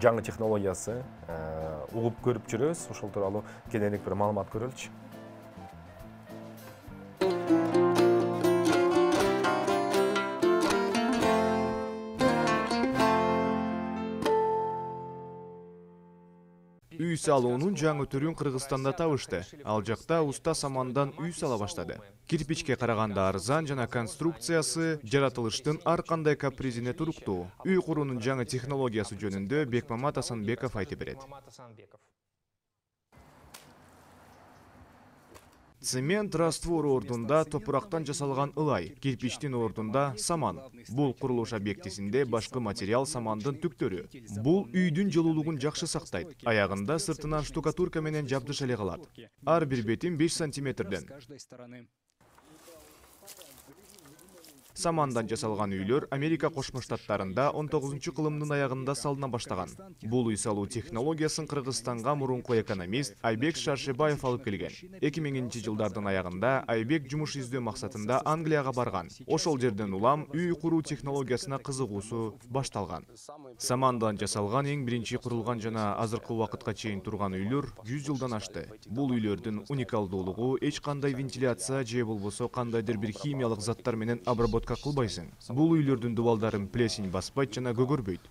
жаңы технологиясы угуп көрүп жүрөбүз. Ошол тууралуу кененирээк бир маалымат көрөлүчү. Үй салуунун жаңы түрүн Кыргызстанда табышты. Ал жакта уста самандан үй сала баштады. Кирпичке караганда арзан жана конструкциясы жаратылыштын ар кандай капризине туруктуу. Үй куруунун жаңы технологиясы жөнүндө Бекмамат Асанбеков айтып берет. Цемент раствору ордунда топурактан жасалган ылай, кирпичтин ордунда саман. Бул курулуш объектисинде башкы материал самандын түктөрү. Бул үйдүн жылуулугун жакшы сактайт. Аягында сыртынан штукатурка менен жабдыш эле калат. Ар бир бетин 5 сантиметрден. Самандан жасалган үйлөр Америка Кошмо Штаттарында 19-кылымдын аягында салына баштаган. Бул үй салуу технологиясын Кыргызстанга мурунку экономист Айбек Шаршыбаев алып келген. 2000-жылдардын аягында Айбек жумуш издөө максатында Англияга барган. Ошол жерден улам үй куруу технологиясына кызыгуусу башталган. Самандан жасалган эң биринчи курулган жана азыркы убакытка чейин турган үйлөр 100 жылдан ашты. Бул үйлөрдүн уникалдуулугу эч кандай вентиляция же болбосо кандайдыр бир химиялык заттар менен обработка кылбайсың. Бул үйлөрдүн дубалдарын плесень баспайт жана көгөрбөйт.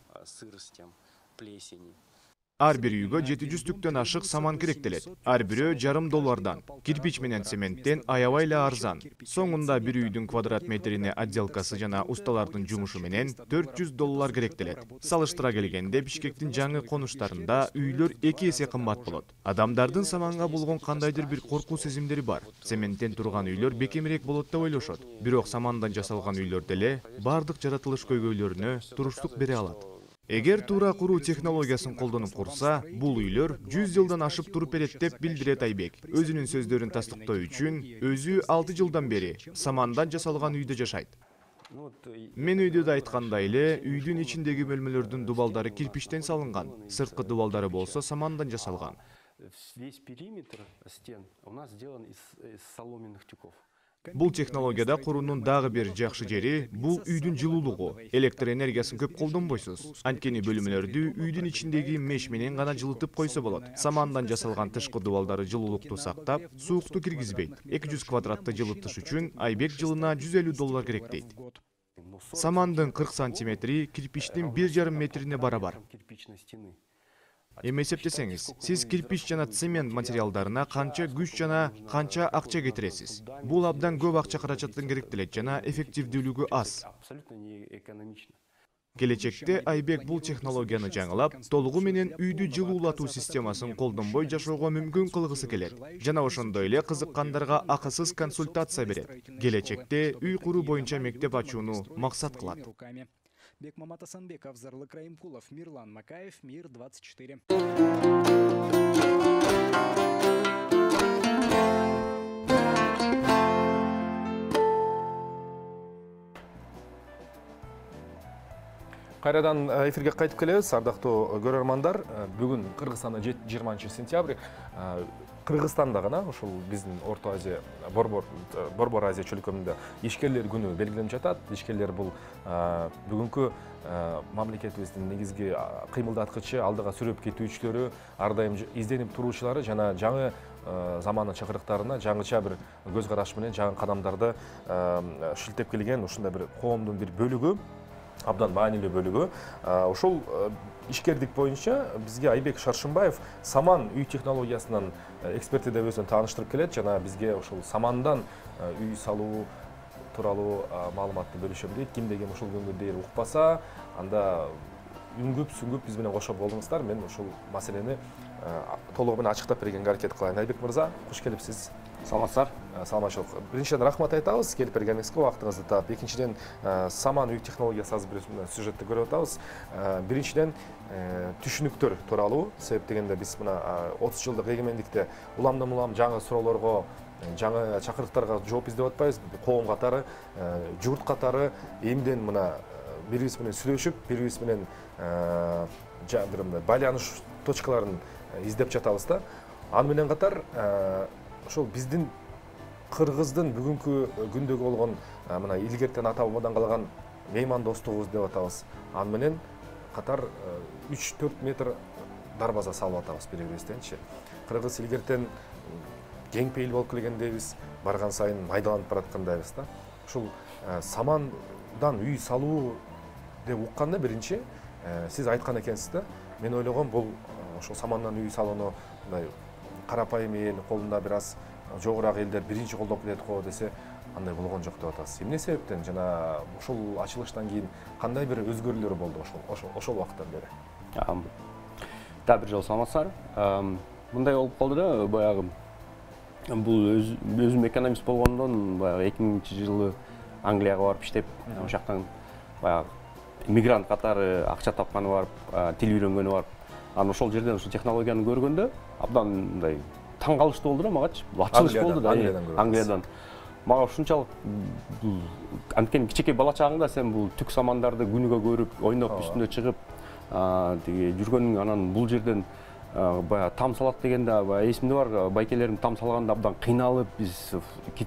Ар бир үйгө 700 түктөн ашык саман керектелет. Ар бирөө $1,5. Кирпич менен цементтен аябай эле арзан. Соңунда бир үйдүн квадрат метрине отделкасы жана усталардын жумушу менен $400 керектелет. Салыштыра келгенде Бишкектин жаңы конуштарында үйлөр 2 эсе кымбат болот. Адамдардын саманга болгон кандайдыр бир коркуу сезимдери бар. Цементтен турган үйлөр бекемирээк болот деп ойлошот. Бирок самандан жасалган үйлөр деле бардык жаратылыш көйгөйлөрүнө туруштук бере алат. Эгер туура куруу технологиясын колдонуп курса, бул үйлөр 100 жылдан ашып туруп берет деп билдирет Айбек. Өзүнүн сөздөрүн тастыктоо үчүн өзү 6 жылдан бери самандан жасалган үйдө жашайт. Мен үйдө да айткандай эле, үйдүн ичиндеги бөлмөлөрдүн дубалдары кирпичтен салынган, сырткы дубалдары болсо самандан жасалган. Весь периметр стен у нас сделан из соломенных тюков. Бул технологияда куруунун дагы бир жакшы жери бул үйдүн жылуулугу. Электр энергиясын көп колдонбойсуз. Анткени бөлмөлөрдү үйдүн ичиндеги меш менен гана жылытып койсо болот. Самандан жасалган тышкы дубалдары жылуулукту сактап, суукту киргизбейт. 200 квадратты жылытыш үчүн Айбек жылына $150 керектейт. Самандын 40 сантиметри кирпичтин 1,5 метрине барабар. Эми эсептесеңиз, сиз кирпич жана цемент материалдарына канча күч жана канча акча кетиресиз. Бул абдан көп акча каражатын керектелет жана эффективдүүлүгү аз. Келечекте Айбек бул технологияны жаңылап, толугу менен үйдү жылуулатуу системасын колдонбой жашоого мүмкүн кылгысы келет. Жана ошондой эле кызыккандарга акысыз консультация берет. Келечекте үй куруу боюнча мектеп ачууну максат кылат. Бекмамат Асанбеков, Зарлык Раимкулов, Мирлан Макаев, Мир 24. Кайрадан эфирге кайтып келебиз, ардактуу көрөрмандар. Бүгүн Кыргызстанда 20 сентябрь Кыргызстанда гана ошол биздин Орто Азия, Борбор Азия чөлкөмүндө ишкерлер күнү белгиленип жатат. Ишкерлер бул бүгүнкү мамлекетибиздин негизги кыймылдаткычы, алдыга сүрөп кетүүчүлөрү, ар дайым изденип туруучулары жана жаңы заманын чакырыктарына жаңыча бир көз караш менен жаңы кадамдарды шилтеп келген ушундай бир коомдун бир бөлүгү, абдан маанилүү бөлүгү. Ошол ишкердик боюнча бизге Айбек Шаршымбаев саман үй технологиясынын эксперти деп өзүн тааныштырып келет жана бизге ошол самандан үй салуу тууралуу маалыматты бөлүшөм дейт. Кимде ким ушул күнгө дейин укпаса, анда үңгүп, сүңгүп биз менен кошо болуңуздар. Мен ушул маселени толугу менен ачыктап бергенге аракет кылайын. Айбек мырза, куш келипсиз. Саламатсыздар. Саламатчылык. Биринчиден рахмат айтабыз, келип бергениңизге, убактыңызды таап. Экинчиден, саман үй технологиясы азыр бир сюжетти көрүп атабыз. Биринчиден, түшүнүктөр тууралуу. Себеп дегенде биз мына 30 жылдык эгемендикте уламдан-улам жаңы суроолорго, жаңы чакырыктарга жооп издеп атпайбыз. Коом катары, журт катары эмден мына бири-бириз менен сүйлөшүп, бири-бириз менен байланыш точкаларын издеп жатабыз да. Аны менен катар ошол биздин кыргыздын бүгүнкү күндөгү болгон мына илгертен ата бабадан калган мейман достугубуз деп атабыз. Аны менен катар 3-4 метр дарбаза салып атабыз бири-бирибизденчи. Кыргыз илгертен кең пейил болуп келгендейбиз, барган сайын майдаланып бараткандайбыз да. Ушул самандан үй салуу деп укканда биринчи сиз айткан экенсиз да. Мен ойлогом бул ошол самандан үй салууну мындай карапайым эл, колунда бир аз жогураак элдер биринчи колдоп келет го десе, андай болгон жок деп атасыз. Эмне себептен жана ушул ачылыштан кийин кандай бир өзгөрүүлөр болду ошол убакыттан бери? Да, бир жолу саламатсыздар. Мындай болуп калды да, баягы бул өзүм экономист болгондон баягы 2000-жылы Англияга барып иштеп, ошол жактан баягы мигрант катары акча тапканы барып, тил үйрөнгөнү барып, анан ошол жерден ушул технологияны көргөндө абдан мындай таң калыштуу болду да магачы. Ачылыш болду да Англиядан. Мага ушунчалык анткени кичинекей бала чагыңда сен бул түк самандарды күнүгө көрүп, ойноп үстүнө чыгып, тиги жүргөнүң, анан бул жерден баягы там салат дегенде эсимде бар, байкелерим там салганда абдан кыйналып, биз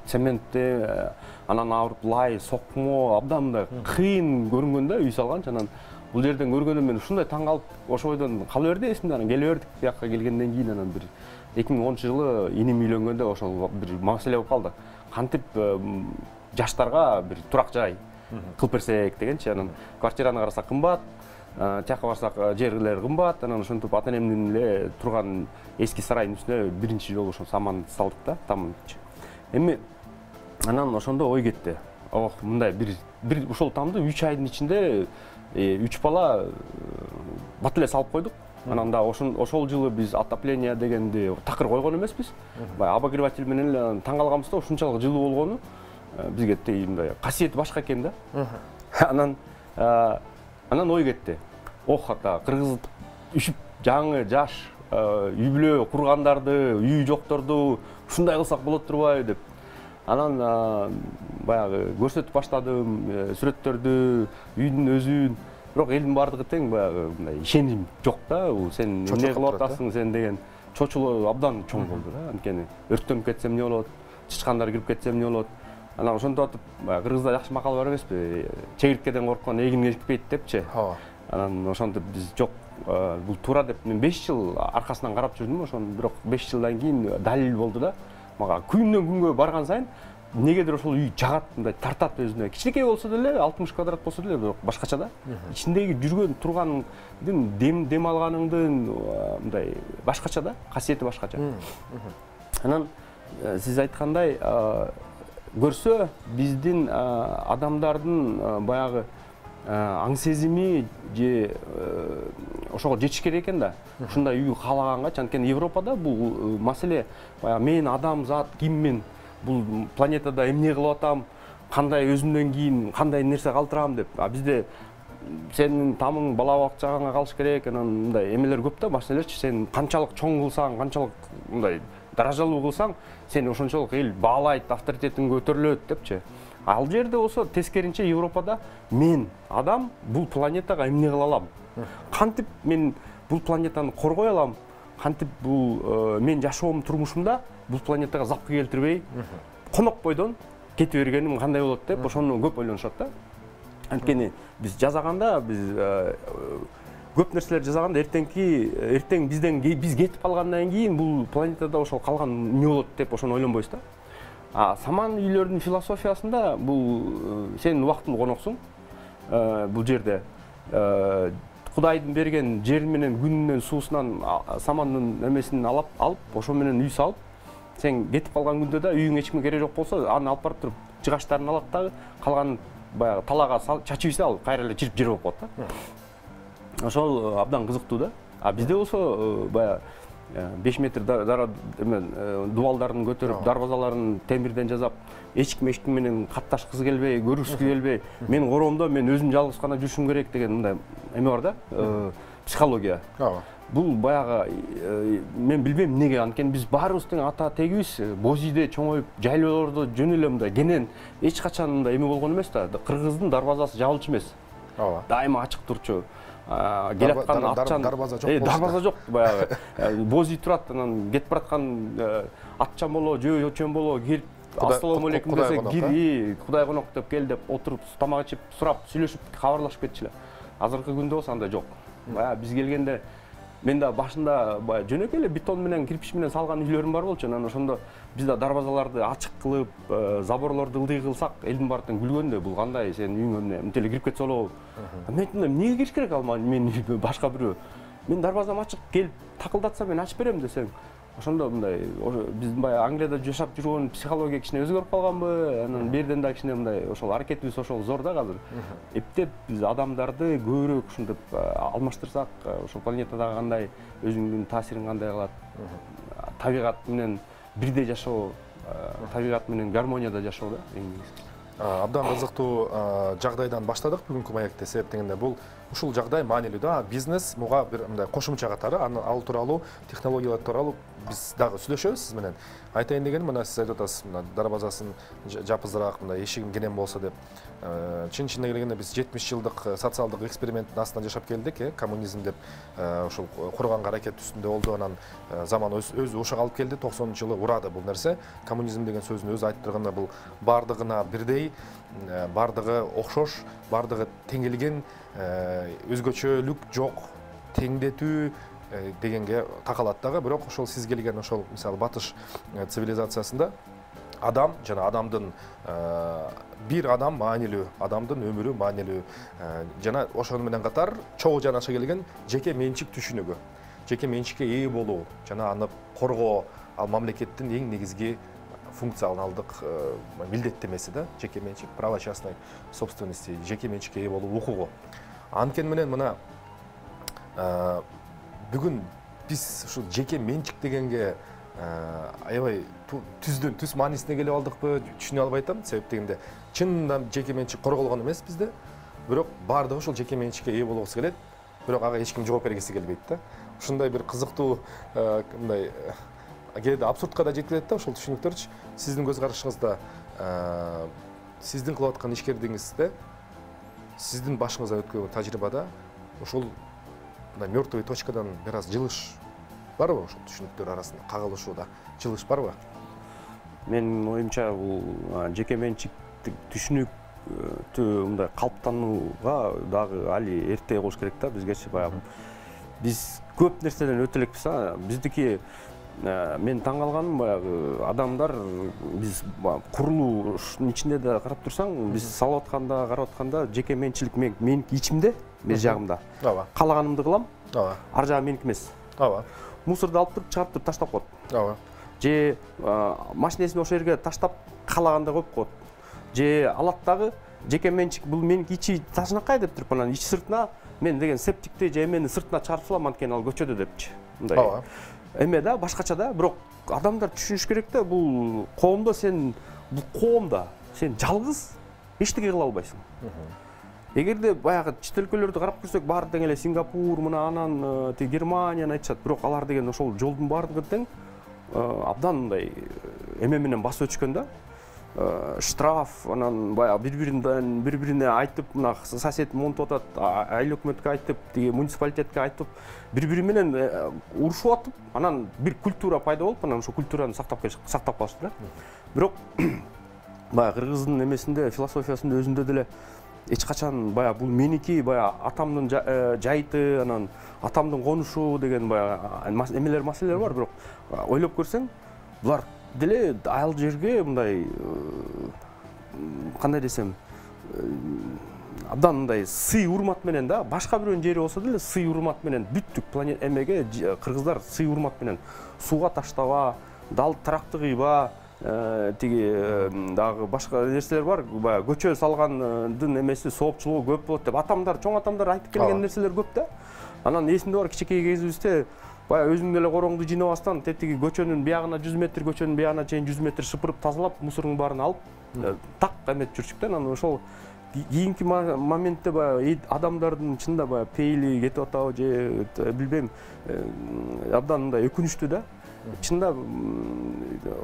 цементте анан ауырып лай, сокмо, абдан мындай кыйын көрүнгөндө үй салганчы. Анан бул жерден көргөндө мен ушундай таң калып, ошол ойдон кала берди эсимде. Анан келе бердик бияка келгенден кийин, анан бир 2010-жылы иним үйлөнгөндө ошол бир маселе болуп калды. Кантип жаштарга бир турак жай кылып берсек дегенчи. Анан квартираны карасак кымбат, тияка барсак жерлер кымбат. Анан ошентип ата энемдин эле турган эски сарайдын үстүнө биринчи жолу ошол саман салдык да, тамчы. Эми анан ошондо ой кетти. Ох, мындай бир ушол тамды 3 айдын ичинде 3 бала бат эле салып койдук. Анан да ошол жылы биз отопление дегенди такыр койгон эмеспиз. Баягы обогреватель менен эле таң калганбыз да, ушунчалык жылуу болгону бизге мындай касиети башка экен да. Анан ой кетти. Ох, ата кыргыз үшүп жаңы жаш үй бүлө кургандарды, үй жокторду ушундай кылсак болот турбайбы деп. Анан баягы көрсөтүп баштадым сүрөттөрдү, үйдүн өзүн. Бирок элдин бардыгы тең баягы мындай ишеним жок да. Сен эмне кылып атасың сен деген чочулоо абдан чоң болду да. Анткени өрттөнүп кетсем эмне болот, чычкандар кирип кетсем эмне болот. Анан ошондо атып, кыргызда жакшы макал бар эмеспи? Чегирткеден корккон эгин керикпейт депчи. Анан ошондо биз жок, бул туура деп мен 5 жыл аркасынан карап жүрдүм, ошону бирок 5 жылдан кийин далил болду да. Мага күндөн күнгө барган сайын негедир ошол үй жагат, мындай тартат өзүнө. Кичинекей болсо деле, 60 квадрат болсо деле, бирок башкача да. Ичиндеги жүргөн, тургандын, дем алганыңдын мындай башкача да, касиети башкача. Анан сиз айткандай, көрсө биздин адамдардын баягы аң сезими же ошого жетиш керек экен да. Ушундай үй каалаганга, анткени Европада бул маселе баягы мен адам зат киммин, бул планетада эмне кылып атам, кандай өзүмдөн кийин кандай нерсе калтырам деп. Бизде сенин тамың бала бакчаңа калыш керек, анан мындай эмелер көп да, маселелерчи. Сен канчалык чоң кылсаң, канчалык мындай даражалуу кылсаң, сени ошончолук эл баалайт, авторитетиң көтөрүлөт депчи. Ал жерде болсо тескеринче Европада мен адам бул планетага эмне кыла алам? Кантип мен бул планетаны коргой алам? Кантип бул мен жашоом турмушумда бул планетага запкы келтирбей, конок бойдон кетип бергеним кандай болот деп ошону көп ойлонушат да. Анткени биз жазаганда, биз көп нерселер жасаганда эртең биз кетип калгандан кийин бул планетада ошол калган эмне болот деп ошону ойлонбойбуз да. Саман үйлөрдүн философиясында бул сен убактылуу коноксуң. Бул жерде Кудайдын берген жер менен күнүнөн суусунан самандын эмесин алып, ошо менен үй салып, сен кетип калган күндө да үйүңө эч кимге кереги жок болсо, аны алып барып туруп жыгачтарын алат да, калганын баягы талаага чачып ийсе, ал кайра эле жирип жер болуп калат да. Ошол абдан кызыктуу да. Бизде болсо баягы 5 метр дубалдарын көтөрүп, дарбазаларын темирден жасап, эч ким менен катташкысы келбей, көрүшкүсү келбей, менин коромдо мен өзүм жалгыз гана жүрүшүм керек деген мындай эме бар да, психология. Бул баягы мен билбейм эмнеге, анткени биз баарыбыз тең ата тегибиз, бозийде чоңоюп, жайлоолордо жөн эле мындай кенен эч качан мындай эме болгон эмес да. Кыргыздын дарбазасы жабылчу эмес. Дайыма ачык турчу. Келаткан атчан дарбаза жок баягы. Бозий турат, анан кетип бараткан атчан боло, жөө боло келип ассалому алейкум десе, кир, Кудай конок деп кел деп отуруп, тамак ичип, сурап, сүйлөшүп, кабарлашып кетчү эле. азыркы күндө болсо андай жок. Баягы биз келгенде мен да башында баягы жөнөкөй эле бетон менен кирпич менен салган үйлөрүм бар болчу. Анан ошондо биз да дарбазаларды ачык кылып, заборлорду ылдый кылсак, элдин баары тең күлгөндө бул кандай сен үйүңө мынтип эле кирип кетсе болобу. Мен айттым, эмнеге кириш керек ал мен башка бирөө. Мен дарбазам ачык келип такылдатса мен ачып берем десең. Ошондо мындай биз баягы Англияда жашап жүргөн психология кичине өзгөрүп калганбы? Анан берден да кичине мындай ошол аракетибиз ошол зор да азыр. Эптеп биз адамдарды көбүрөөк ушинтип алмаштырсак, ошол планетадагы кандай өзүңдүн таасириң кандай кылат? Табигат менен бирдей жашоо, табигат менен гармонияда жашоо да эң негизгиси. Абдан кызыктуу жагдайдан баштадык бүгүнкү маекте. Себеп дегенде бул ушул жагдай маанилүү да. Бизнес муга бир мындай кошумча катары, ал тууралуу, технологиялар тууралуу биз дагы сүйлөшөбүз сиз менен. Айтайын дегеним, мына сиз айтып атасыз, мына дарбазасын жапызыраак, мындай эшигин кенен болсо деп. Чын-чынына келгенде биз 70 жылдык социалдык эксперименттин астында жашап келдик, коммунизм деп ушул курганга аракет үстүндө болду. Анан заман өзү ушуга алып келди. 90-жылы урады бул нерсе. Коммунизм деген сөздүн өзү айтып турганда бул бардыгына бирдей, бардыгы окшош, бардыгы теңелген, өзгөчөлүк жок, теңдетүү дегенге такалат дагы. Бирок ошол сиз келген ошол мисалы батыш цивилизациясында адам жана адамдын бир адам маанилүү, адамдын өмүрү маанилүү жана ошону менен катар чогуу жанаша келген жеке менчик түшүнүгү, жеке менчикке ээ болуу жана аны коргоо ал мамлекеттин эң негизги функционалдык милдеттемеси да, жеке менчик, право частной собственности, жеке менчикке ээ болуу укугу. Анткени менен мына бүгүн биз ушул жеке менчик дегенге аябай түз маанисине келип алдыкпы, түшүнө албай атам. Себеп дегенде чынында жеке менчик корголгон эмес бизде, бирок баардыгы ушул жеке менчикке ээ болгусу келет, бирок ага эч ким жооп бергиси келбейт да. Ушундай бир кызыктуу мындай кээде абсурдка да жеткилет да ошол түшүнүктөрчү. Сиздин көз карашыңызда сиздин кылып аткан ишкердигиңизде, сиздин башыңыздан өткөн тажрыйбада ошол мертвый точкадан бир аз жылыш барбы? Ошол түшүнүктөр арасында кагылышууда жылыш барбы? Менин оюмча бул жеке менчиктик түшүнүктү мындай калыптанууга дагы али эрте болуш керек да бизгечи. Баягы биз көп нерседен өтө элекпиз. Биздики мен таң калганым баягы адамдар биз курулуштун ичинде да карап турсаң, биз салып атканда, карап атканда жеке менчилик меники ичимде, бер жагымда. Ооба. Каалаганымды кылам. Ооба. Ар жагы меники эмес. Ооба. Мусорду алып туруп чыгарып туруп таштап коет. Ооба. Же машинесин ошол жерге таштап каалаганда коюп коет. Же алат дагы жеке менчик бул меники ичи ташынакай деп туруп анан ичи сыртына мен деген септикти же эмени сыртына чыгарып салам анткени ал көчөдө депчи. Мындай. Ооба. Эме да башкача да, бирок адамдар түшүнүш керек да, бул коомдо сен жалгыз эчтеке кыла албайсың. Эгерде баягы чет өлкөлөрдү карап көрсөк, баары тең эле Сингапур, мына анан Германияны айтышат, бирок алар деген ошол жолдун баардыгы тең абдан мындай эме менен басып өтүшкөн да. Штраф, анан баягы бири-бирине айтып, мына сосед монтуп атат, айыл өкмөткө айтып, тиги муниципалитетке айтып, бири-бири менен урушуп атып, анан бир культура пайда болуп, анан ошол культураны сактап калышты да. Бирок баягы кыргыздын эмесинде, философиясында өзүндө деле эч качан баягы бул меники, баягы атамдын жайыты, анан атамдын конушу деген баягы эмелер, маселелер бар, бирок ойлоп көрсөң, булар деле айыл жерге мындай кандай десем, абдан мындай сый урмат менен да, башка бирөөнүн жери болсо деле сый урмат менен бүттүк планет эмеге кыргыздар сый урмат менен сууга таштаба, дал таракты кыйба, тиги дагы башка нерселер бар, баягы көчө салгандын эмеси соопчулугу көп болот деп атамдар, чоң атамдар айтып келген нерселер көп да. Анан эсимде бар кичинекей кезибизде баягы өзүң деле короңду жыйнабастан тетиги көчөнүн биягына 100 метр, көчөнүн биягына чейин 100 метр шыпырып тазалап, мусордун баарын алып, так эметип жүрчүк да. Анан ошол кийинки моментте баягы адамдардын чында баягы пейили кетип атабы же билбейм, абдан мындай өкүнүчтүү да. Чында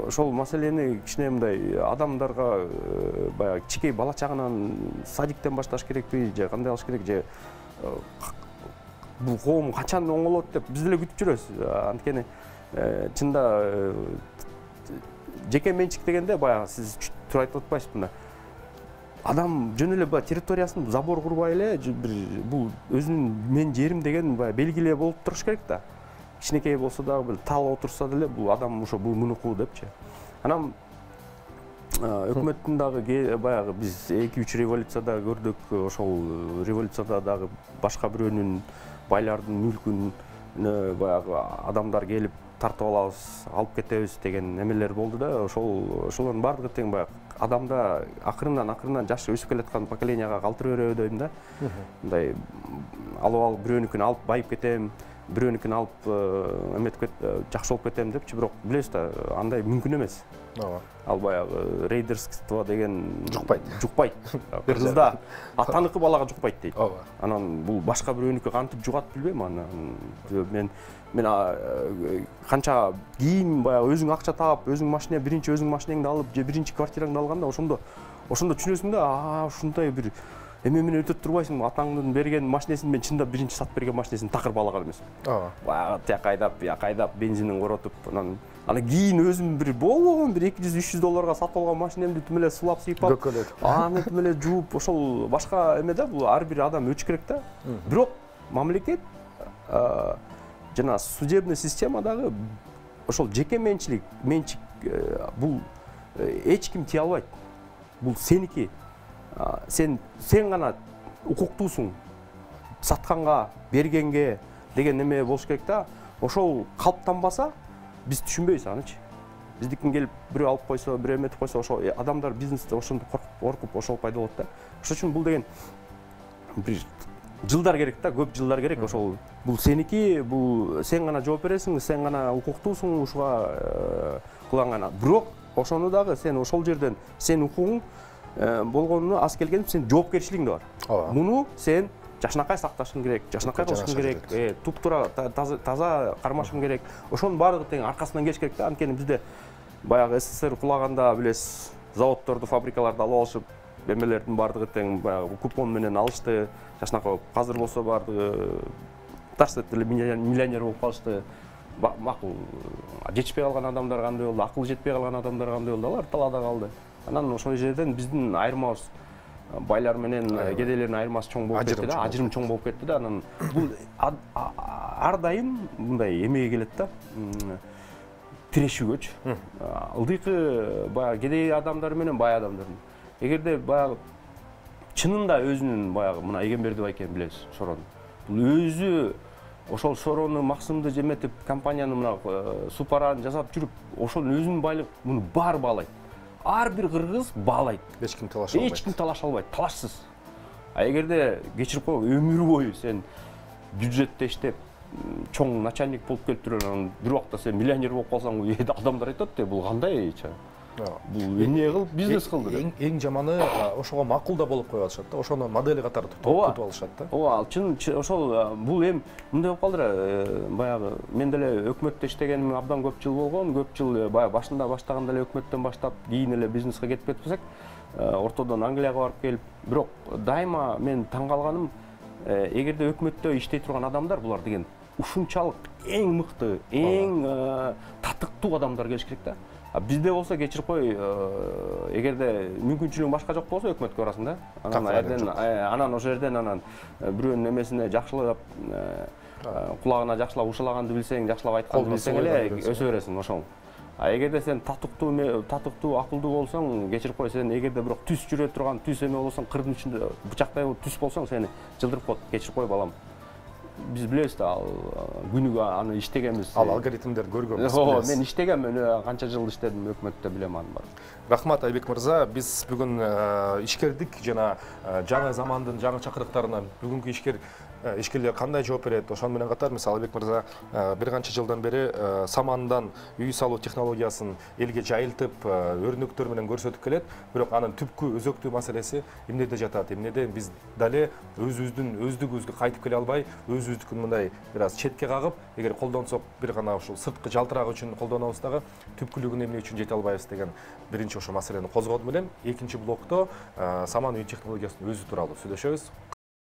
ошол маселени кичине мындай адамдарга баягы кичинекей бала чагынан садиктен башташ керекпи же кандай кылыш керек, же бул коом качан оңолот деп биз деле күтүп жүрөбүз. Анткени чында жеке менчик дегенде баягы сиз тура айтып атпайсызбы, адам жөн эле баягы территориясын забор курбай эле бир бул өзүнүн мен жерим деген баягы белгилээ болуп туруш керек да. Кичинекей болсо дагы бир тал отурса деле бул адам ошо бул мунуку депчи. Анан өкмөттүн дагы баягы биз 2-3 революцияда көрдүк, ошол революцияда дагы башка бирөөнүн байлардын мүлкүн баягы адамдар келип тартып алабыз, алып кетебиз деген эмелер болду да. Ошолордун баардыгы тең баягы адамда акырынан жашы өсүп келаткан поколенияга калтырып береби дейм да. Мындай алып бирөөнүкүн алып байып кетем, бирөөнүкүн алып эметип жакшы болуп кетем депчи, бирок билесиз да, андай мүмкүн эмес. Ал баягы рейдерство деген жукпайт. Кыргызда атаныкы балага жукпайт дейт. Анан бул башка бирөөнүкү кантип жугат билбейм. Анан мен канча кийин баягы өзүң акча таап, өзүң машина, биринчи өзүң машинаңды алып, же биринчи квартираңды алганда ошондо түшүнөсүң да, ушундай бир эме менен өтөп турбайсың, атаңдын берген машинесин мен чындап биринчи сатып берген машинесин такыр балаган эмесмин. Баягы тияк айдап, бензинин коротуп, анан кийин өзүм бир болгон бир 200-300 долларга сатып алган машинемди тим эле сулап сыйпап, аны тим эле жууп, ошол башка эме да, бул ар бир адам өчү керек да. Бирок мамлекет жана судебный система дагы ошол жеке менчик бул эч ким тие албайт. Бул сеники. Сен гана укуктуусуң сатканга, бергенге деген эме болуш керек да. Ошол калыптанбаса биз түшүнбөйбүз анычы. Биздикин келип бирөө алып койсо, бирөө эметип койсо, ошол адамдар бизнесте ошондо коркуп ошол пайда болот да. Ошон үчүн бул деген бир жылдар керек да, көп жылдар керек. Ошол бул сеники, бул сен гана жооп бересиң, сен гана укуктуусуң ушуга кылган. Бирок ошону дагы сен ошол жерден сен укугуң болгону аз келген сен жоопкерчилигиң да бар. Муну сен жашынакай сакташың керек, жашынакай кылышың керек, туп-туура таза кармашың керек. Ошонун баардыгы тең аркасынан келиш керек да. Анткени бизде баягы СССР кулаганда билесиз, заводдорду, фабрикаларды алып алышып, эмелердин баардыгы тең баягы купон менен алышты. Жашынакай болуп, азыр болсо баардыгы тарсет эле миллионер болуп калышты. Макул жетишпей калган адамдар кандай болду, акылы жетпей калган адамдар кандай болду, алар талаада калды. Анан ошол жерден биздин айырмабыз байлар менен кедейлердин айырмасы чоң болуп кетти да, ажырым чоң болуп кетти да. Анан бул ар дайым мындай эмеге келет да, тирешүүгөчү. Ылдыйкы баягы кедей адамдар менен бай адамдар. Эгерде баягы чынында өзүнүн баягы мына Эгемберди байкени билебиз, Шорон. Бул өзү ошол Шорону максымды эметип, компанияны мына супараны жасап жүрүп, ошол өзүнүн байлык муну баары баалайт. Ар бир кыргыз баалайт. Эч ким талаша албайт, талашсыз. Эгерде кечирип коюп өмүр бою сен бюджетте иштеп, чоң начальник болуп келип туруп, бир убакта сен миллионер болуп калсаң, адамдар айтат да, бул кандай? Бул эмне кылып бизнес кылды? Эң жаманы ошого макул да болуп коюп атышат да, ошону модель катары тутуп алышат да. Ооба, чын ошол бул эми мындай болуп калды. Баягы мен деле өкмөттө иштегеним абдан көп жыл болгон, көп жыл баягы башында баштаганда эле өкмөттөн баштап, кийин эле бизнеске кетип кетсек, ортодон Англияга барып келип, бирок дайыма мен таң калганым, эгерде өкмөттө иштей турган адамдар булар деген ушунчалык эң мыкты, эң татыктуу адамдар келиш керек да. Бизде болсо кечирип кой, эгерде мүмкүнчүлүгүң башка жок болсо өкмөткө барасың да. Анан ошол жерден бирөөнүн эмесине жакшылап, кулагына жакшылап ушалаганды билсең, жакшылап айтканды билсең эле өсө бересиң ошол. Эгерде сен татыктуу, акылдуу болсоң, кечирип кой, сен эгерде бирок түз жүрө турган, түз эме болсоң, кырдын ичинде бычактай түз болсоң, сени жылдырып коет. Кечирип кой балам. Биз билебиз да, күнүгө аны иштегенбиз. Ал алгоритмдерди көргөнбүз. Ооба, мен иштегем, канча жыл иштедим өкмөттө, билем аны бар. Рахмат Айбек мырза, биз бүгүн ишкердик жана жаңы замандын жаңы чакырыктарына бүгүнкү ишкерлер кандай жооп берет, ошон менен катар мисалы Айбек мырза бир канча жылдан бери самандан үй салуу технологиясын элге жайылтып, өрнөктөр менен көрсөтүп келет. Бирок анын түпкү өзөктүү маселеси эмнеде жатат? Эмнеде биз дале өздүгүбүзгө кайтып келе албай, өзүбүздүкүн мындай бир аз четке кагып, эгер колдонсок бир гана ушул сырткы жалтырак үчүн колдонобуз дагы, түпкүлүгүн эмне үчүн жете албайбыз деген биринчи ошо маселени козгодум элем. Экинчи блокто саман үй технологиясынын өзү тууралуу сүйлөшөбүз.